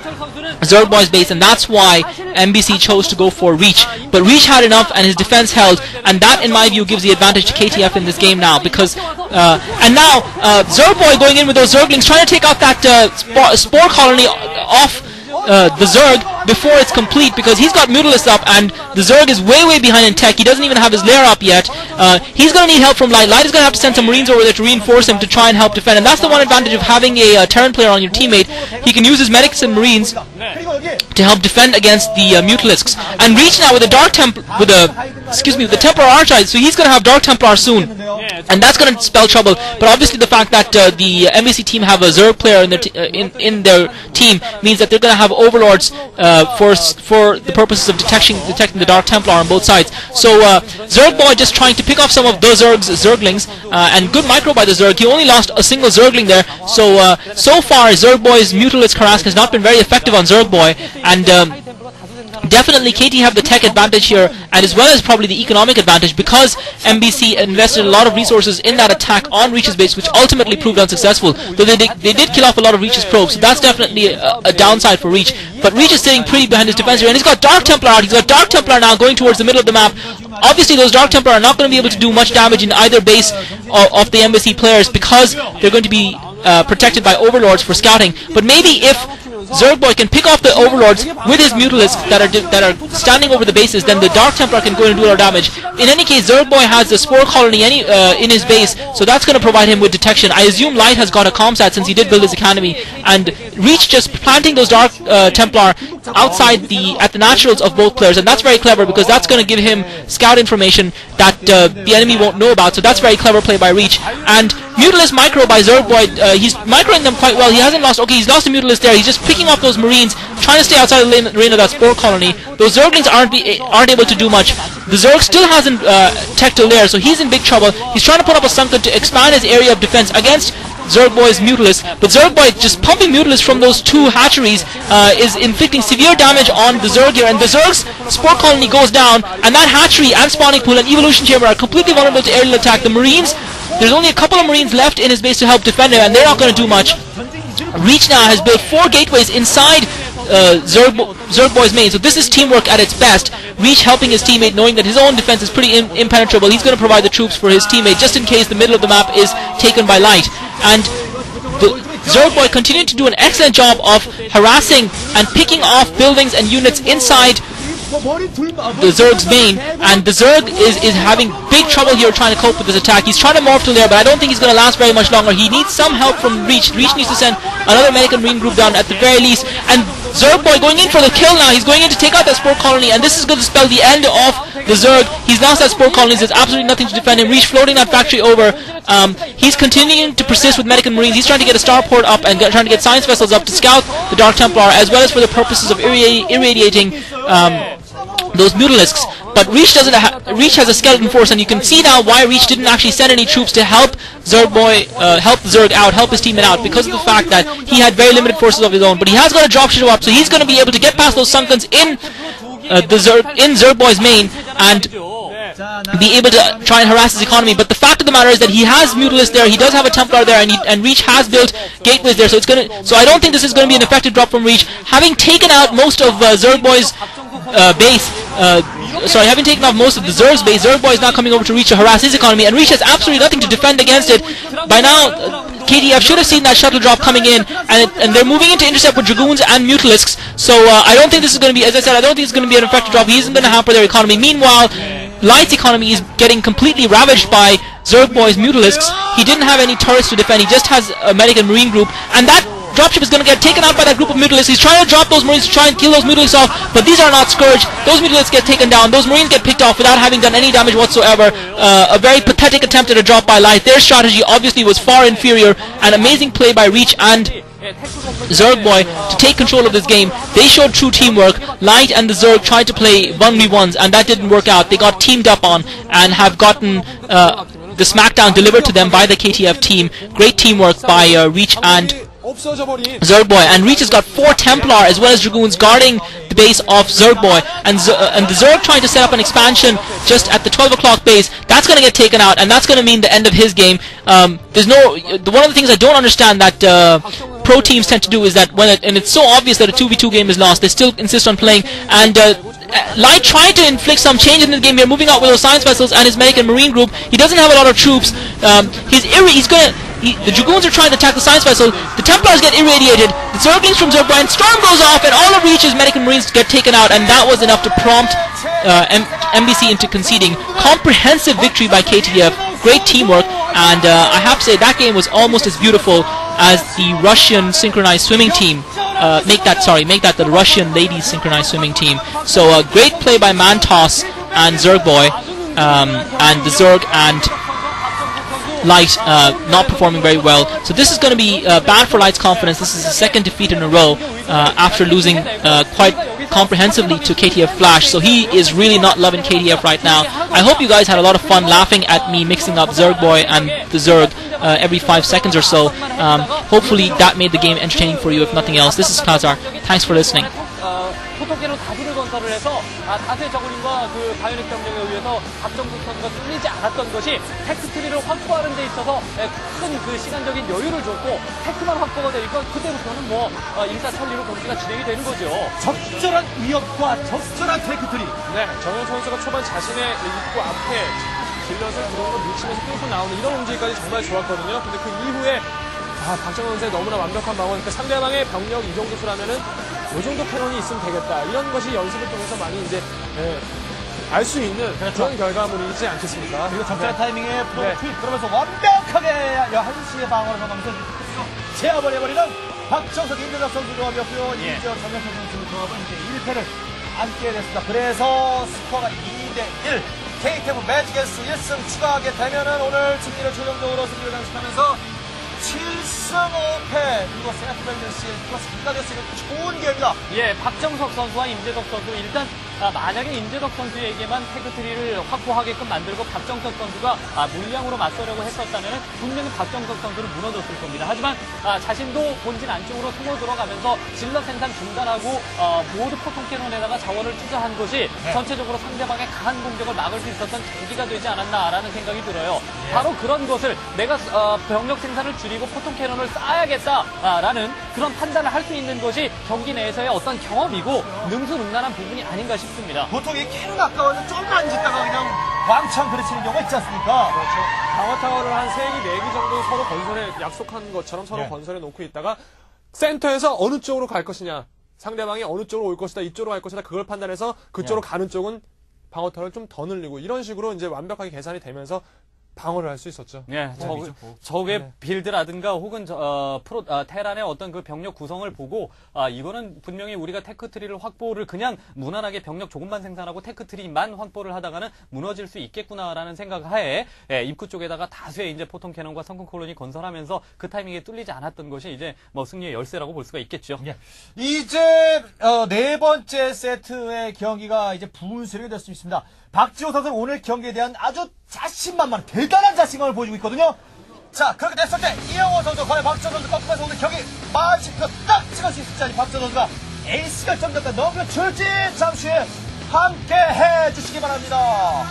Zergboy's base, and that's why MBC chose to go for Reach. But Reach had enough, and his defense held, and that, in my view, gives the advantage to KTF in this game now. Because and now Zergboy going in with those Zerglings, trying to take out that spore colony off the Zerg before it's complete, because he's got Mutalisks up and the Zerg is way behind in tech. He doesn't even have his lair up yet. He's going to need help from Light. Light is going to have to send some Marines over there to reinforce him to try and help defend, and that's the one advantage of having a Terran player on your teammate. He can use his medics and Marines to help defend against the Mutalisks. And Reach now with the Dark Templar, with the Templar Archite, so he's going to have Dark Templar soon, and that's going to spell trouble. But obviously the fact that the MBC team have a Zerg player in their team means that they're going to have Overlords for the purposes of detecting the Dark Templar on both sides. So Zergboy just trying to pick off some of the Zerglings, and good micro by the Zerg. He only lost a single Zergling there. So far Zergboy's Mutalisk harass has not been very effective on Zergboy, and definitely KT have the tech advantage here, and as well as probably the economic advantage, because MBC invested a lot of resources in that attack on Reach's base, which ultimately proved unsuccessful. Though they did kill off a lot of Reach's probes, so that's definitely a downside for Reach. But Reach is sitting pretty behind his defense here, and he's got Dark Templar out. He's got Dark Templar now going towards the middle of the map. Obviously those Dark Templar are not going to be able to do much damage in either base of the MBC players, because they're going to be protected by Overlords for scouting. But maybe if Zergboy can pick off the Overlords with his Mutalisks that are standing over the bases, then the Dark Templar can go in and do a lot of damage. In any case, Zergboy has the Spore Colony in his base, so that's going to provide him with detection. I assume Light has got a comsat since he did build his academy, and Reach just planting those Dark Templar outside at the naturals of both players, and that's very clever, because that's going to give him scout information that the enemy won't know about. So that's very clever play by Reach. And Mutalisk micro by Zergboy, he's microing them quite well. He hasn't lost. Okay, he's lost a Mutalisk there. He's just picking off those Marines, trying to stay outside the lane of that Spore Colony. Those Zerglings aren't able to do much. The Zerg still hasn't teched a lair, so he's in big trouble. He's trying to put up a Sunken to expand his area of defense against Zergboy's Mutalisk, but Zergboy just pumping Mutalisk from those two hatcheries is inflicting severe damage on the Zerg here, and the Zerg's Spore Colony goes down, and that hatchery and spawning pool and evolution chamber are completely vulnerable to aerial attack. The Marines, there's only a couple of Marines left in his base to help defend him, and they're not going to do much. Reach now has built 4 gateways inside Zergboy's main, so this is teamwork at its best. Reach helping his teammate, knowing that his own defense is pretty impenetrable. He's going to provide the troops for his teammate just in case the middle of the map is taken by Light. And the Zergboy continued to do an excellent job of harassing and picking off buildings and units inside the Zerg's main, and the Zerg is having big trouble here trying to cope with this attack. He's trying to morph to there, but I don't think he's going to last very much longer. He needs some help from Reach. Reach needs to send another medic and Marine group down at the very least, and Zergboy going in for the kill now. He's going in to take out that Spore Colony, and this is going to spell the end of the Zerg. He's lost that Spore Colony. There's absolutely nothing to defend him. Reach floating that factory over. He's continuing to persist with medic and Marines. He's trying to get a starport up and trying to get science vessels up to scout the Dark Templar, as well as for the purposes of irradiating those Mutalisks. But Reach has a skeleton force, and you can see now why Reach didn't actually send any troops to help Zergboy, help the Zerg out, help his teammate out, because of the fact that he had very limited forces of his own. But he has got a dropship up, so he's going to be able to get past those Sunkens in Zergboy's main and be able to try and harass his economy. But the fact of the matter is that he has Mutalisks there, he does have a Templar there, and Reach has built gateways there, so I don't think this is going to be an effective drop from Reach. Having taken out most of Zergboy's base, having taken off most of the Zerg's base, Zergboy is now coming over to Reach to harass his economy, and Reach has absolutely nothing to defend against it. By now, KTF should have seen that shuttle drop coming in, and they're moving in to intercept with Dragoons and Mutalisks, so I don't think this is going to be, as I said, I don't think it's going to be an effective drop. He isn't going to hamper their economy. Meanwhile, Light's economy is getting completely ravaged by Zergboy's Mutalisks. He didn't have any turrets to defend, he just has a medic and Marine group, and that dropship is going to get taken out by that group of Mutalisks. He's trying to drop those Marines to try and kill those Mutalisks off, but these are not Scourge. Those Mutalisks get taken down, those Marines get picked off without having done any damage whatsoever. A very pathetic attempt at a drop by Light. Their strategy obviously was far inferior. An amazing play by Reach and Zergboy to take control of this game. They showed true teamwork. Light and the Zerg tried to play 1v1s, and that didn't work out. They got teamed up on and have gotten the smackdown delivered to them by the KTF team. Great teamwork by Reach and Zergboy, and Reach has got 4 Templar as well as Dragoons guarding the base of Zergboy, and the Zerg trying to set up an expansion just at the 12 o'clock base. That's going to get taken out, and that's going to mean the end of his game. One of the things I don't understand that pro teams tend to do is that and it's so obvious that a 2v2 game is lost, they still insist on playing. And Light tried to inflict some change in the game here, moving out with those science vessels and his medic and marine group. He doesn't have a lot of troops. The Dragoons are trying to attack the science vessel. The Templars get irradiated. The Zerglings from Zergboy, and Storm goes off, and all of Reach's medic and marines get taken out, and that was enough to prompt MBC into conceding. Comprehensive victory by KTF. Great teamwork, and I have to say that game was almost as beautiful as the Russian synchronized swimming team. Make that the Russian ladies synchronized swimming team. So great play by Mantos and Zergboy, and the Zerg and Light not performing very well. So this is going to be bad for Light's confidence. This is the second defeat in a row after losing quite comprehensively to KTF Flash. So he is really not loving KTF right now. I hope you guys had a lot of fun laughing at me mixing up Zergboy and the Zerg every 5 seconds or so. Hopefully that made the game entertaining for you, if nothing else. This is Khazar. Thanks for listening. 포토캐논 다수를 건설을 해서 다수의 저글링과 그 바이오닉 경쟁에 의해서 박정석 선수가 뚫리지 않았던 것이 테크트리를 확보하는 데 있어서 큰 그 시간적인 여유를 줬고 테크만 확보가 되니까 그때부터는 뭐 일사천리로 경기가 진행이 되는 거죠. 적절한 위협과 적절한 테크트리. 네, 정현 선수가 초반 자신의 입구 앞에 질럿을 들어오는 밀치면서 뚫고 나오는 이런 움직임까지 정말 좋았거든요. 근데 그 이후에 박정현 선수의 너무나 완벽한 방어, 그러니까 상대방의 병력 이 정도 수라면은 이 정도 패런이 있으면 되겠다. 이런 것이 연습을 통해서 많이 이제 알 수 있는 그런 결과물이지 않겠습니까? 그리고 적절한 타이밍에 투입 그러면서 완벽하게 1시의 방어를 선하면서 제압을 해버리는 박정석, 임재덕 선수 조합이었고요. 이재혁, 정현석 선수 조합은 이제 1패를 안게 됐습니다. 그래서 스코어가 2대1. KTF 매직에스 1승 추가하게 되면은 오늘 승리를 최종적으로 승리를 장식하면서 7승 5패, 그리고 세나트벨리스 플러스 2가 됐으니까 좋은 기회입니다. 예, 박정석 선수와 임재덕 선수, 일단 만약에 임재덕 선수에게만 태그트리를 확보하게끔 만들고 박정석 선수가 물량으로 맞서려고 했었다면 분명히 박정석 선수는 무너졌을 겁니다. 하지만 자신도 본진 안쪽으로 숨어 들어가면서 질러 생산 중단하고 모두 포통캐논에다가 자원을 투자한 것이 전체적으로 상대방의 강한 공격을 막을 수 있었던 계기가 되지 않았나라는 생각이 들어요. 바로 그런 것을 내가 병력 생산을 줄이고 포통캐논을 쌓아야겠다라는 그런 판단을 할 수 있는 것이 경기 내에서의 어떤 경험이고 능수능란한 부분이 아닌가 싶습니다. 보통 이 캐논 아까워서 좀만 짓다가 그냥 왕창 그르치는 경우가 있지 않습니까? 그렇죠. 방어타워를 한 3기, 4기 정도 서로 건설에 약속한 것처럼 서로 건설해 놓고 있다가 센터에서 어느 쪽으로 갈 것이냐, 상대방이 어느 쪽으로 올 것이다, 이쪽으로 갈 것이다, 그걸 판단해서 그쪽으로 가는 쪽은 방어타워를 좀 더 늘리고 이런 식으로 이제 완벽하게 계산이 되면서 방어를 할 수 있었죠. 네, 적의 빌드라든가 혹은 테란의 어떤 그 병력 구성을 보고 이거는 분명히 우리가 테크트리를 확보를 그냥 무난하게 병력 조금만 생산하고 테크트리만 확보를 하다가는 무너질 수 있겠구나라는 생각하에 입구 쪽에다가 다수의 이제 포통 캐논과 성큰 콜론이 건설하면서 그 타이밍에 뚫리지 않았던 것이 이제 뭐 승리의 열쇠라고 볼 수가 있겠죠. 예. 이제 네 번째 세트의 경기가 이제 분수령이 될 수 있습니다. 박지호 선수는 오늘 경기에 대한 아주 자신만만한 대단한 자신감을 보여주고 있거든요. 자, 그렇게 됐을 때 이영호 선수, 과연 박지호 선수 꺾으면서 오늘 경기 마지표 딱 찍을 수 있을지, 아니 박지호 선수가 에이스 결정전까지 넘겨줄지 잠시 후에 함께 해주시기 바랍니다.